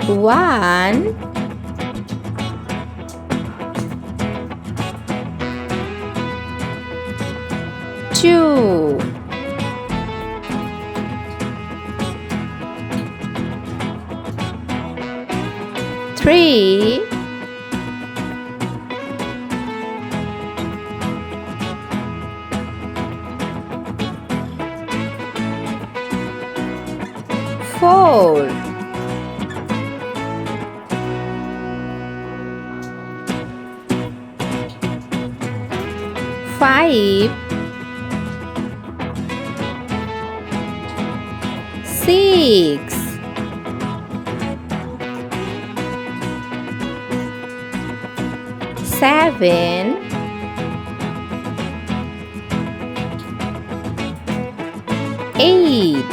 1, 2, 3, 4, 5, 6, 7, 8,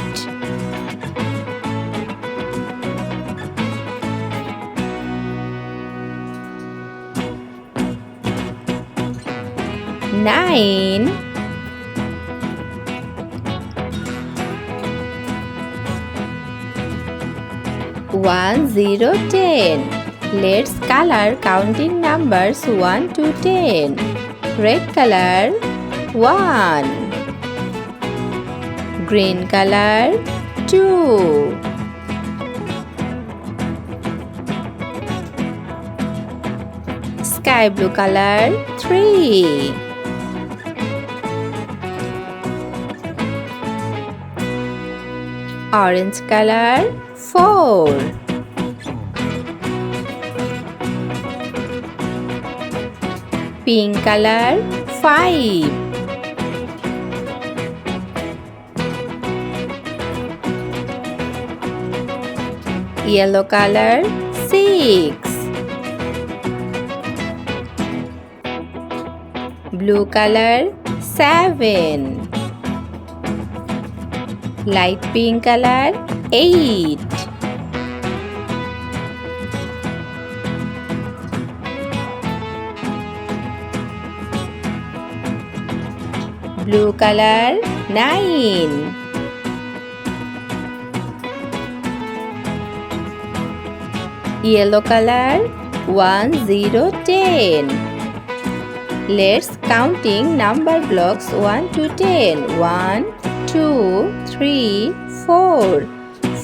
9, 1, 0, 10. Let's color counting numbers 1 to 10. Red color 1, green color 2, sky blue color 3, orange color 4, pink color 5, yellow color 6, blue color 7, light pink color 8, blue color 9, yellow color 1, 0, 10. Let's counting number blocks 1 to 10. 1, 2, 3, 4,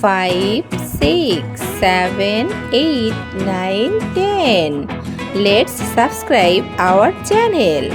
5, 6, 7, 8, 9, 10. Let's subscribe our channel.